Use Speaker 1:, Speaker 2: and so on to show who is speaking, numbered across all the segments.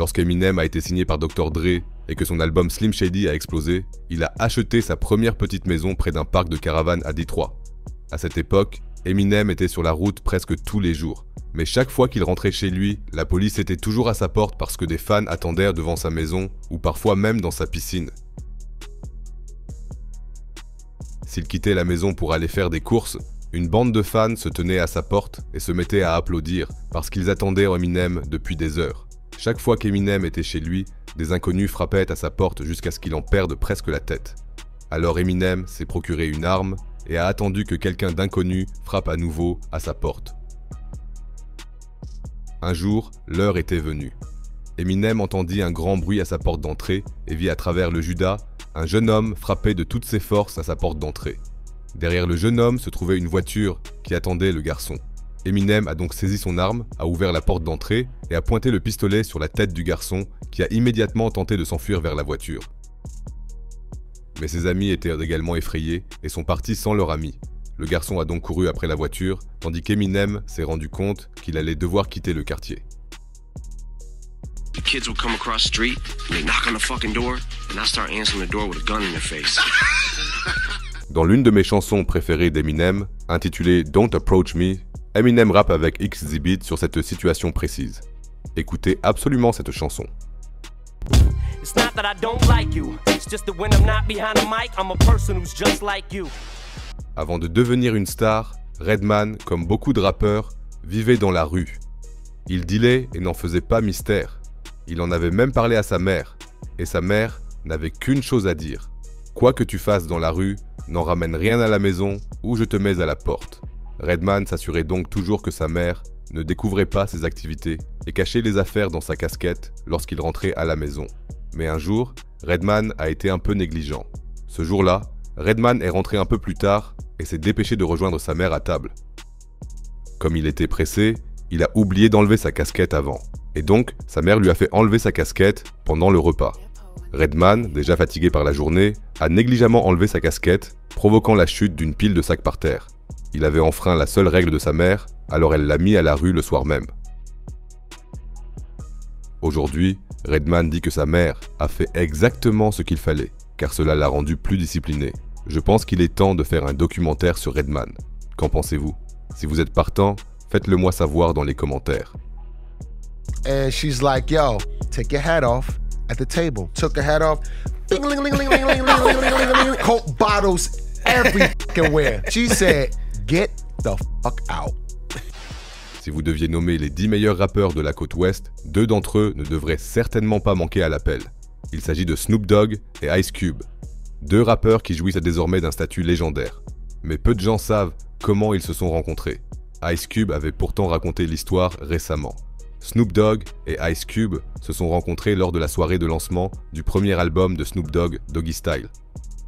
Speaker 1: Lorsqu'Eminem a été signé par Dr. Dre et que son album Slim Shady a explosé, il a acheté sa première petite maison près d'un parc de caravanes à Détroit. À cette époque, Eminem était sur la route presque tous les jours. Mais chaque fois qu'il rentrait chez lui, la police était toujours à sa porte parce que des fans attendaient devant sa maison ou parfois même dans sa piscine. S'il quittait la maison pour aller faire des courses, une bande de fans se tenait à sa porte et se mettait à applaudir parce qu'ils attendaient Eminem depuis des heures. Chaque fois qu'Eminem était chez lui, des inconnus frappaient à sa porte jusqu'à ce qu'il en perde presque la tête. Alors Eminem s'est procuré une arme et a attendu que quelqu'un d'inconnu frappe à nouveau à sa porte. Un jour, l'heure était venue. Eminem entendit un grand bruit à sa porte d'entrée et vit à travers le Judas un jeune homme frapper de toutes ses forces à sa porte d'entrée. Derrière le jeune homme se trouvait une voiture qui attendait le garçon. Eminem a donc saisi son arme, a ouvert la porte d'entrée et a pointé le pistolet sur la tête du garçon qui a immédiatement tenté de s'enfuir vers la voiture. Mais ses amis étaient également effrayés et sont partis sans leur ami. Le garçon a donc couru après la voiture, tandis qu'Eminem s'est rendu compte qu'il allait devoir quitter le quartier. Dans l'une de mes chansons préférées d'Eminem, intitulée Don't Approach Me, Eminem rappe avec Xzibit sur cette situation précise. Écoutez absolument cette chanson. Avant de devenir une star, Redman, comme beaucoup de rappeurs, vivait dans la rue. Il dealait et n'en faisait pas mystère. Il en avait même parlé à sa mère, et sa mère n'avait qu'une chose à dire. Quoi que tu fasses dans la rue, n'en ramène rien à la maison ou je te mets à la porte. Redman s'assurait donc toujours que sa mère ne découvrait pas ses activités et cachait les affaires dans sa casquette lorsqu'il rentrait à la maison. Mais un jour, Redman a été un peu négligent. Ce jour-là, Redman est rentré un peu plus tard et s'est dépêché de rejoindre sa mère à table. Comme il était pressé, il a oublié d'enlever sa casquette avant. Et donc, sa mère lui a fait enlever sa casquette pendant le repas. Redman, déjà fatigué par la journée, a négligemment enlevé sa casquette, provoquant la chute d'une pile de sacs par terre. Il avait enfreint la seule règle de sa mère, alors elle l'a mis à la rue le soir même. Aujourd'hui, Redman dit que sa mère a fait exactement ce qu'il fallait, car cela l'a rendu plus discipliné. Je pense qu'il est temps de faire un documentaire sur Redman. Qu'en pensez-vous? Si vous êtes partant, faites-le moi savoir dans les commentaires.
Speaker 2: And she's like, yo, take your hat off at the table. Took her hat off. Coke bottles everywhere. She said, get the fuck out.
Speaker 1: Si vous deviez nommer les 10 meilleurs rappeurs de la côte ouest, 2 d'entre eux ne devraient certainement pas manquer à l'appel. Il s'agit de Snoop Dogg et Ice Cube. 2 rappeurs qui jouissent désormais d'un statut légendaire. Mais peu de gens savent comment ils se sont rencontrés. Ice Cube avait pourtant raconté l'histoire récemment. Snoop Dogg et Ice Cube se sont rencontrés lors de la soirée de lancement du premier album de Snoop Dogg, Doggy Style.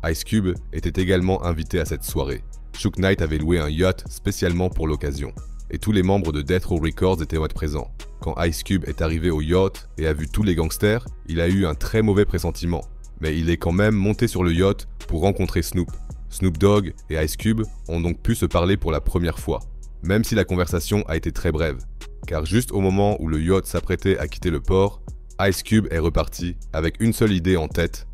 Speaker 1: Ice Cube était également invité à cette soirée. Suge Knight avait loué un yacht spécialement pour l'occasion. Et tous les membres de Death Row Records étaient présents. Quand Ice Cube est arrivé au yacht et a vu tous les gangsters, il a eu un très mauvais pressentiment. Mais il est quand même monté sur le yacht pour rencontrer Snoop. Snoop Dogg et Ice Cube ont donc pu se parler pour la première fois, même si la conversation a été très brève. Car juste au moment où le yacht s'apprêtait à quitter le port, Ice Cube est reparti avec une seule idée en tête.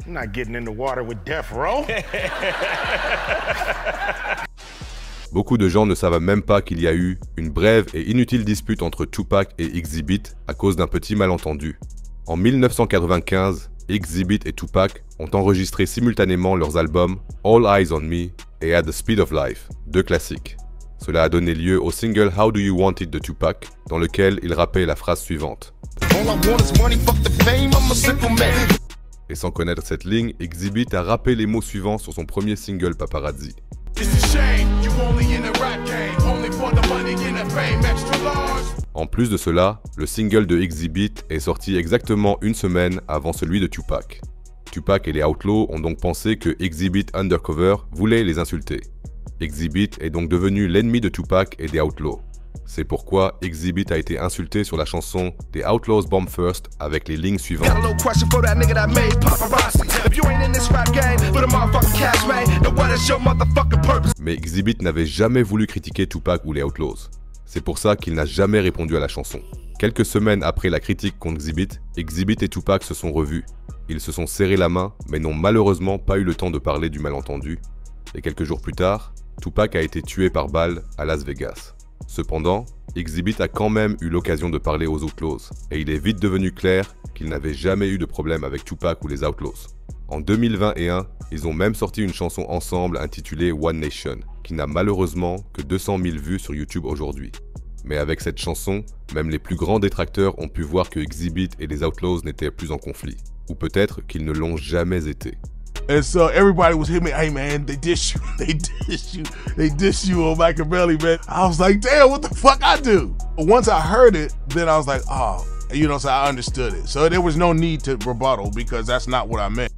Speaker 2: I'm not getting in the water with Death Row.
Speaker 1: Beaucoup de gens ne savent même pas qu'il y a eu une brève et inutile dispute entre Tupac et Xzibit à cause d'un petit malentendu. En 1995, Xzibit et Tupac ont enregistré simultanément leurs albums All Eyes on Me et At the Speed of Life, 2 classiques. Cela a donné lieu au single How Do You Want It de Tupac, dans lequel il rappait la phrase suivante. Et sans connaître cette ligne, Xzibit a rappé les mots suivants sur son premier single Paparazzi. En plus de cela, le single de Xzibit est sorti exactement une semaine avant celui de Tupac. Tupac et les Outlaws ont donc pensé que Xzibit Undercover voulait les insulter. Xzibit est donc devenu l'ennemi de Tupac et des Outlaws. C'est pourquoi Xzibit a été insulté sur la chanson The Outlaws Bomb First avec les lignes suivantes. Mais Xzibit n'avait jamais voulu critiquer Tupac ou les Outlaws. C'est pour ça qu'il n'a jamais répondu à la chanson. Quelques semaines après la critique contre Xzibit, Xzibit et Tupac se sont revus. Ils se sont serré la main, mais n'ont malheureusement pas eu le temps de parler du malentendu. Et quelques jours plus tard, Tupac a été tué par balle à Las Vegas. Cependant, Xzibit a quand même eu l'occasion de parler aux Outlaws, et il est vite devenu clair qu'il n'avait jamais eu de problème avec Tupac ou les Outlaws. En 2021, ils ont même sorti une chanson ensemble intitulée One Nation, qui n'a malheureusement que 200 000 vues sur YouTube aujourd'hui. Mais avec cette chanson, même les plus grands détracteurs ont pu voir que Xzibit et les Outlaws n'étaient plus en conflit. Ou peut-être qu'ils ne l'ont jamais été.
Speaker 3: And so everybody was hitting me, hey man, they diss you on Machiavelli, man. I was like, damn, what the fuck I do? Once I heard it, then I was like, oh, so I understood it. So there was no need to rebuttal because that's not what I meant.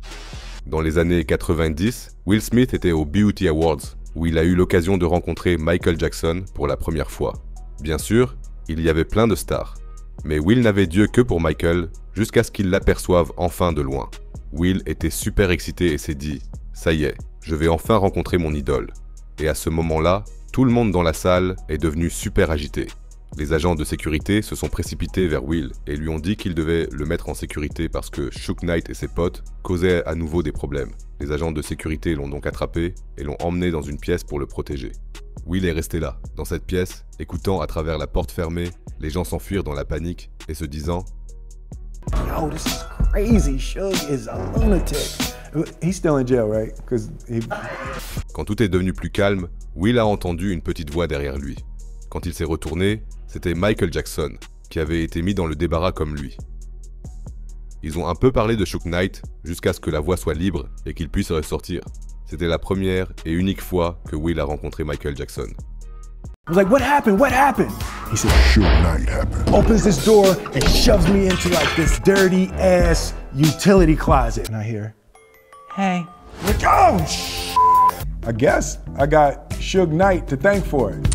Speaker 1: Dans les années 90, Will Smith était aux BET Awards, où il a eu l'occasion de rencontrer Michael Jackson pour la première fois. Bien sûr, il y avait plein de stars. Mais Will n'avait d'yeux que pour Michael, jusqu'à ce qu'il l'aperçoive enfin de loin. Will était super excité et s'est dit « Ça y est, je vais enfin rencontrer mon idole ». Et à ce moment-là, tout le monde dans la salle est devenu super agité. Les agents de sécurité se sont précipités vers Will et lui ont dit qu'ils devaient le mettre en sécurité parce que Suge Knight et ses potes causaient à nouveau des problèmes. Les agents de sécurité l'ont donc attrapé et l'ont emmené dans une pièce pour le protéger. Will est resté là, dans cette pièce, écoutant à travers la porte fermée les gens s'enfuir dans la panique et se disant «
Speaker 4: Yo, this is crazy. Suge is a lunatic. He's still in jail, right?
Speaker 1: Quand tout est devenu plus calme, Will a entendu une petite voix derrière lui. Quand il s'est retourné, c'était Michael Jackson, qui avait été mis dans le débarras comme lui. Ils ont un peu parlé de Suge Knight jusqu'à ce que la voix soit libre et qu'il puisse ressortir. C'était la première et unique fois que Will a rencontré Michael Jackson.
Speaker 4: I was like, what happened? What happened? He said,
Speaker 5: Suge Knight happened.
Speaker 4: Opens this door and shoves me into like this dirty ass utility closet. And I hear, hey. I'm like, oh, I guess I got Suge Knight to thank for it.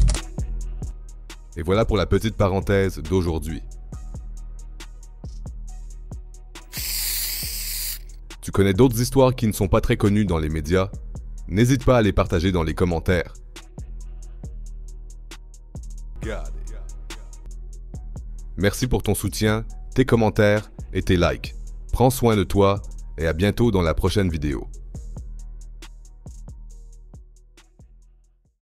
Speaker 1: Et voilà pour la petite parenthèse d'aujourd'hui. Tu connais d'autres histoires qui ne sont pas très connues dans les médias? N'hésite pas à les partager dans les commentaires. Merci pour ton soutien, tes commentaires et tes likes. Prends soin de toi et à bientôt dans la prochaine vidéo.